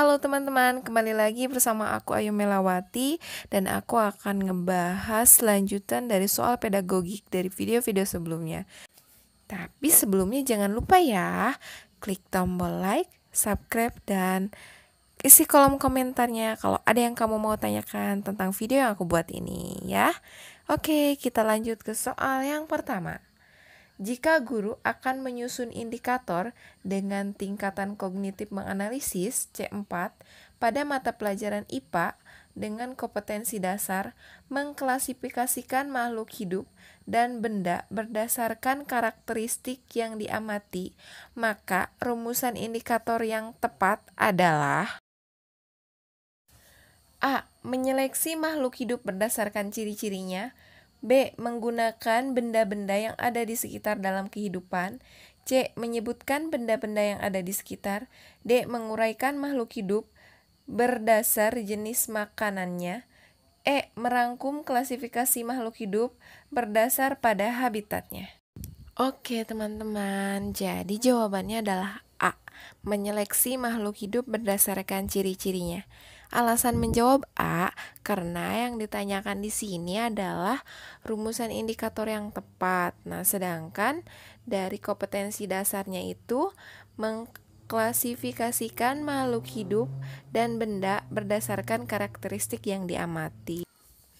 Halo teman-teman, kembali lagi bersama aku Ayu Melawati dan aku akan ngebahas lanjutan dari soal pedagogik dari video-video sebelumnya. Tapi sebelumnya jangan lupa ya, klik tombol like, subscribe, dan isi kolom komentarnya kalau ada yang kamu mau tanyakan tentang video yang aku buat ini ya. Oke, kita lanjut ke soal yang pertama. Jika guru akan menyusun indikator dengan tingkatan kognitif menganalisis C4 pada mata pelajaran IPA dengan kompetensi dasar mengklasifikasikan makhluk hidup dan benda berdasarkan karakteristik yang diamati, maka rumusan indikator yang tepat adalah A. Menyeleksi makhluk hidup berdasarkan ciri-cirinya. B. Menggunakan benda-benda yang ada di sekitar dalam kehidupan. C. Menyebutkan benda-benda yang ada di sekitar. D. Menguraikan makhluk hidup berdasar jenis makanannya. E. Merangkum klasifikasi makhluk hidup berdasar pada habitatnya. Oke teman-teman, jadi jawabannya adalah A. Menyeleksi makhluk hidup berdasarkan ciri-cirinya. Alasan menjawab A karena yang ditanyakan di sini adalah rumusan indikator yang tepat. Nah, sedangkan dari kompetensi dasarnya itu mengklasifikasikan makhluk hidup dan benda berdasarkan karakteristik yang diamati.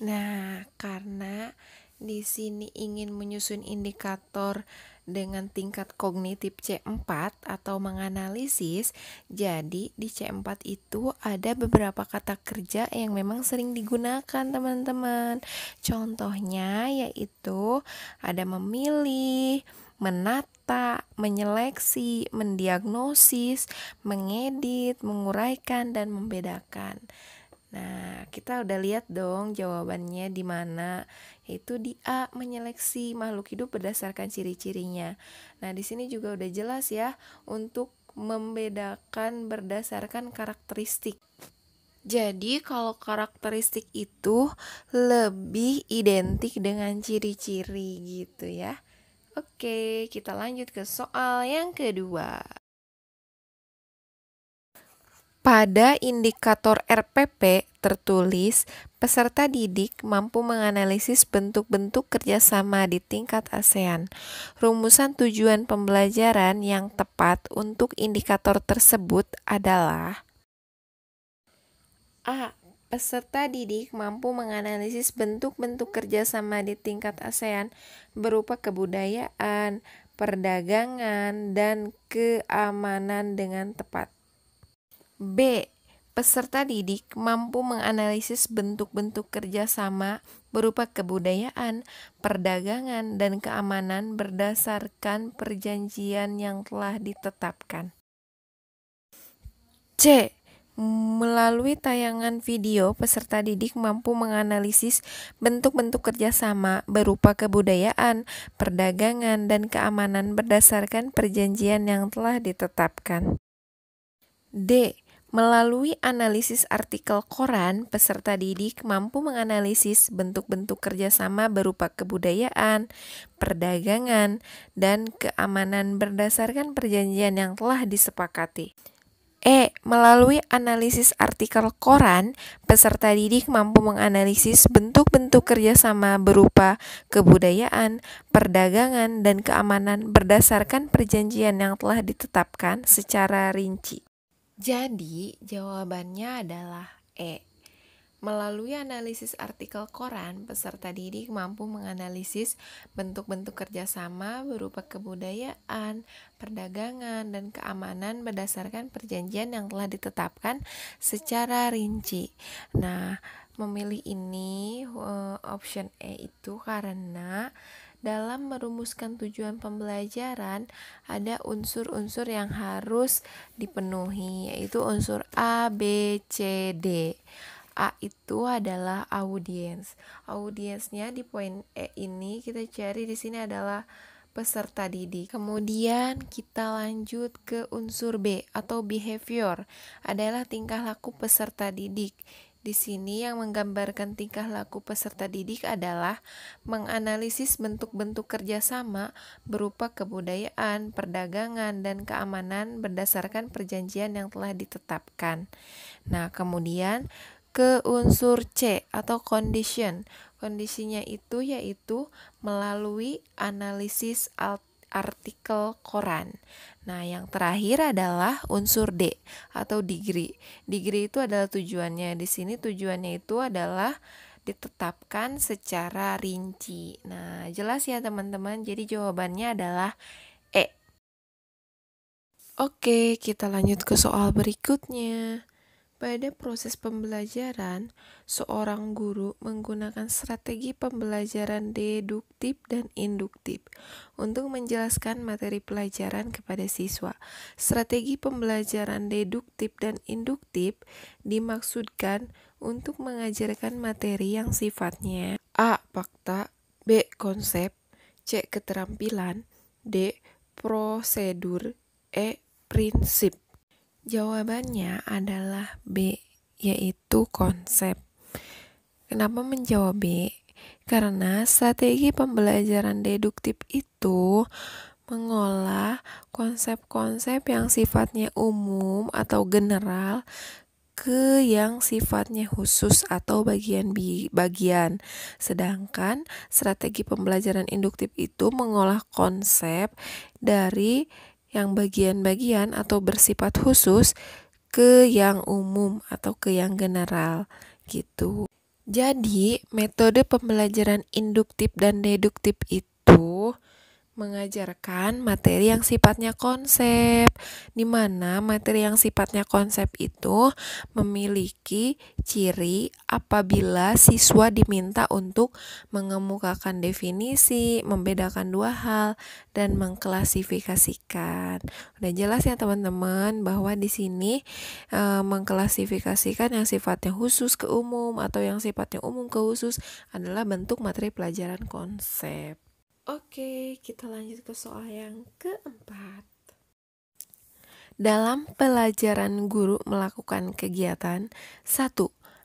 Nah, karena di sini ingin menyusun indikator dengan tingkat kognitif C4 atau menganalisis, jadi di C4 itu ada beberapa kata kerja yang memang sering digunakan teman-teman. Contohnya yaitu ada memilih, menata, menyeleksi, mendiagnosis, mengedit, menguraikan, dan membedakan. Nah, kita udah lihat dong jawabannya di mana, yaitu di A, menyeleksi makhluk hidup berdasarkan ciri-cirinya. Nah, di sini juga udah jelas ya untuk membedakan berdasarkan karakteristik. Jadi, kalau karakteristik itu lebih identik dengan ciri-ciri gitu ya. Oke, kita lanjut ke soal yang kedua. Pada indikator RPP tertulis, peserta didik mampu menganalisis bentuk-bentuk kerjasama di tingkat ASEAN. Rumusan tujuan pembelajaran yang tepat untuk indikator tersebut adalah A. Peserta didik mampu menganalisis bentuk-bentuk kerjasama di tingkat ASEAN berupa kebudayaan, perdagangan, dan keamanan dengan tepat. B. Peserta didik mampu menganalisis bentuk-bentuk kerjasama berupa kebudayaan, perdagangan, dan keamanan berdasarkan perjanjian yang telah ditetapkan. C. Melalui tayangan video, peserta didik mampu menganalisis bentuk-bentuk kerjasama berupa kebudayaan, perdagangan, dan keamanan berdasarkan perjanjian yang telah ditetapkan. D. Melalui analisis artikel koran, peserta didik mampu menganalisis bentuk-bentuk kerjasama berupa kebudayaan, perdagangan, dan keamanan berdasarkan perjanjian yang telah disepakati. E. Melalui analisis artikel koran, peserta didik mampu menganalisis bentuk-bentuk kerjasama berupa kebudayaan, perdagangan, dan keamanan berdasarkan perjanjian yang telah ditetapkan secara rinci. Jadi, jawabannya adalah E. Melalui analisis artikel koran, peserta didik mampu menganalisis bentuk-bentuk kerjasama berupa kebudayaan, perdagangan, dan keamanan berdasarkan perjanjian yang telah ditetapkan secara rinci. Nah, memilih ini option E itu karena dalam merumuskan tujuan pembelajaran ada unsur-unsur yang harus dipenuhi, yaitu unsur A, B, C, D. A itu adalah audiens. Audiensnya di poin E ini kita cari di sini adalah peserta didik. Kemudian kita lanjut ke unsur B atau behavior, adalah tingkah laku peserta didik. Di sini yang menggambarkan tingkah laku peserta didik adalah menganalisis bentuk-bentuk kerjasama berupa kebudayaan, perdagangan, dan keamanan berdasarkan perjanjian yang telah ditetapkan. Nah, kemudian ke unsur C atau condition. Kondisinya itu yaitu melalui analisis artikel koran. Nah, yang terakhir adalah unsur D atau degree. Degree itu adalah tujuannya. Di sini tujuannya itu adalah ditetapkan secara rinci. Nah, jelas ya teman-teman. Jadi jawabannya adalah E. Oke, kita lanjut ke soal berikutnya. Pada proses pembelajaran, seorang guru menggunakan strategi pembelajaran deduktif dan induktif untuk menjelaskan materi pelajaran kepada siswa. Strategi pembelajaran deduktif dan induktif dimaksudkan untuk mengajarkan materi yang sifatnya A. Fakta, B. Konsep, C. Keterampilan, D. Prosedur, E. Prinsip. Jawabannya adalah B, yaitu konsep. Kenapa menjawab B? Karena strategi pembelajaran deduktif itu mengolah konsep-konsep yang sifatnya umum atau general ke yang sifatnya khusus atau bagian-bagian. Sedangkan strategi pembelajaran induktif itu mengolah konsep dari yang bagian-bagian atau bersifat khusus ke yang umum atau ke yang general gitu. Jadi, metode pembelajaran induktif dan deduktif itu mengajarkan materi yang sifatnya konsep, di mana materi yang sifatnya konsep itu memiliki ciri apabila siswa diminta untuk mengemukakan definisi, membedakan dua hal, dan mengklasifikasikan. Udah jelas ya teman-teman bahwa di sini mengklasifikasikan yang sifatnya khusus ke umum atau yang sifatnya umum ke khusus adalah bentuk materi pelajaran konsep. Oke, kita lanjut ke soal yang keempat. Dalam pelajaran guru melakukan kegiatan 1.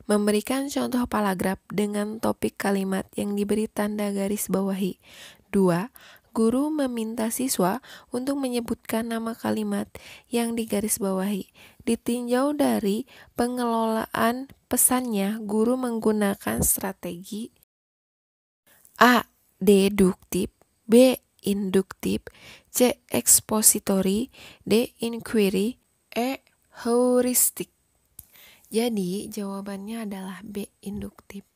Memberikan contoh paragraf dengan topik kalimat yang diberi tanda garis bawahi. 2. Guru meminta siswa untuk menyebutkan nama kalimat yang digarisbawahi. Ditinjau dari pengelolaan pesannya, guru menggunakan strategi A. Deduktif, B. Induktif, C. Ekspositori, D. Inquiry, E. Heuristik. Jadi jawabannya adalah B. Induktif.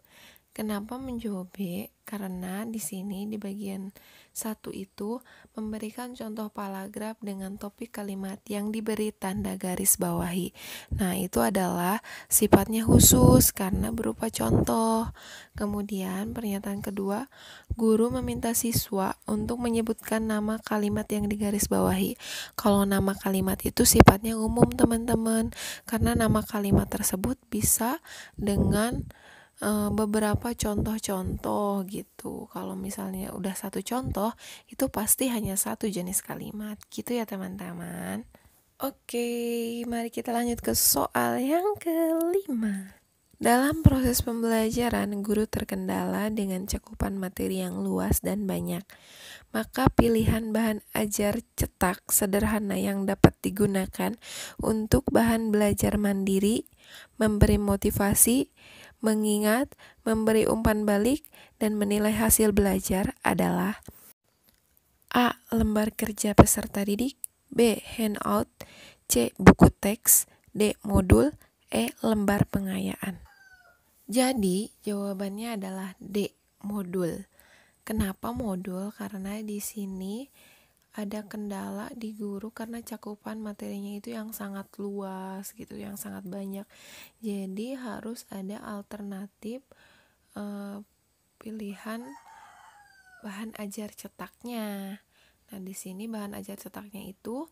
Kenapa menjawab B? Karena di sini di bagian 1 itu memberikan contoh paragraf dengan topik kalimat yang diberi tanda garis bawahi. Nah, itu adalah sifatnya khusus karena berupa contoh. Kemudian pernyataan kedua, guru meminta siswa untuk menyebutkan nama kalimat yang digaris bawahi. Kalau nama kalimat itu sifatnya umum teman-teman, karena nama kalimat tersebut bisa dengan beberapa contoh-contoh gitu. Kalau misalnya udah satu contoh, itu pasti hanya satu jenis kalimat gitu ya teman-teman. Oke, mari kita lanjut ke soal yang kelima. Dalam proses pembelajaran, guru terkendala dengan cakupan materi yang luas dan banyak. Maka pilihan bahan ajar cetak sederhana yang dapat digunakan untuk bahan belajar mandiri, memberi motivasi, mengingat, memberi umpan balik, dan menilai hasil belajar adalah A. Lembar kerja peserta didik, B. Handout, C. Buku teks, D. Modul, E. Lembar pengayaan. Jadi jawabannya adalah D. Modul. Kenapa modul? Karena di sini ada kendala di guru karena cakupan materinya itu yang sangat luas gitu, yang sangat banyak. Jadi harus ada alternatif pilihan bahan ajar cetaknya. Nah, di sini bahan ajar cetaknya itu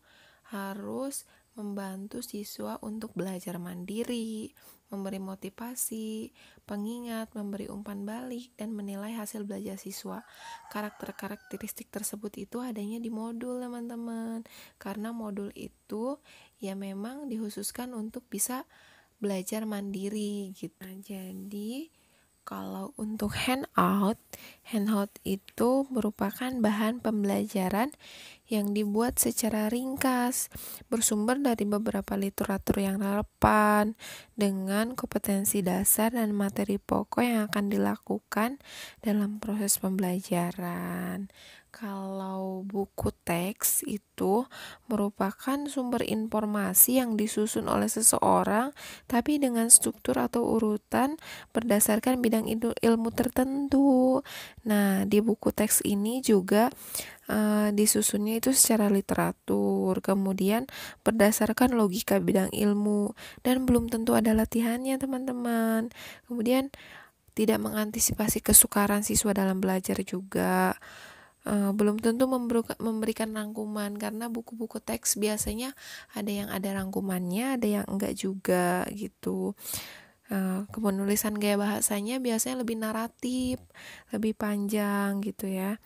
harus membantu siswa untuk belajar mandiri, memberi motivasi, pengingat, memberi umpan balik, dan menilai hasil belajar siswa. Karakteristik tersebut itu adanya di modul teman-teman, karena modul itu ya memang dikhususkan untuk bisa belajar mandiri gitu. Nah, jadi kalau untuk handout itu merupakan bahan pembelajaran yang dibuat secara ringkas, bersumber dari beberapa literatur yang relevan, dengan kompetensi dasar dan materi pokok yang akan dilakukan dalam proses pembelajaran. Kalau buku teks itu merupakan sumber informasi yang disusun oleh seseorang, tapi dengan struktur atau urutan berdasarkan bidang ilmu tertentu. Nah, di buku teks ini juga disusunnya itu secara literatur, kemudian berdasarkan logika bidang ilmu, dan belum tentu ada latihannya, teman-teman. Kemudian tidak mengantisipasi kesukaran siswa dalam belajar juga. Belum tentu memberikan rangkuman, karena buku-buku teks biasanya ada yang ada rangkumannya, ada yang enggak juga gitu. Penulisan gaya bahasanya biasanya lebih naratif, lebih panjang gitu ya,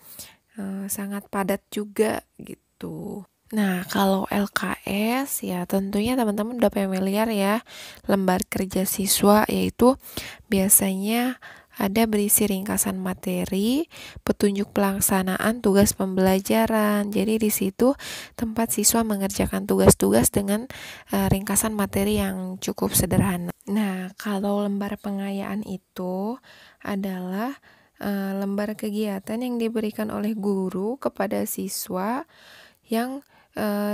sangat padat juga gitu. Nah, kalau LKS ya tentunya teman-teman udah familiar ya, lembar kerja siswa, yaitu biasanya ada berisi ringkasan materi, petunjuk pelaksanaan tugas pembelajaran. Jadi di situ tempat siswa mengerjakan tugas-tugas dengan ringkasan materi yang cukup sederhana. Nah, kalau lembar pengayaan itu adalah lembar kegiatan yang diberikan oleh guru kepada siswa yang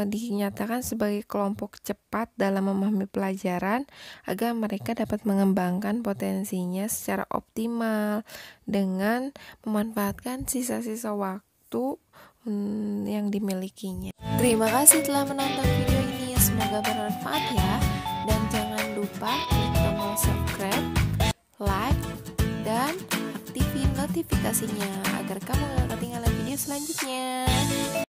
dinyatakan sebagai kelompok cepat dalam memahami pelajaran agar mereka dapat mengembangkan potensinya secara optimal dengan memanfaatkan sisa-sisa waktu yang dimilikinya. Terima kasih telah menonton video ini, semoga bermanfaat ya, dan jangan lupa klik tombol subscribe, like, dan aktifin notifikasinya agar kamu gak ketinggalan video selanjutnya.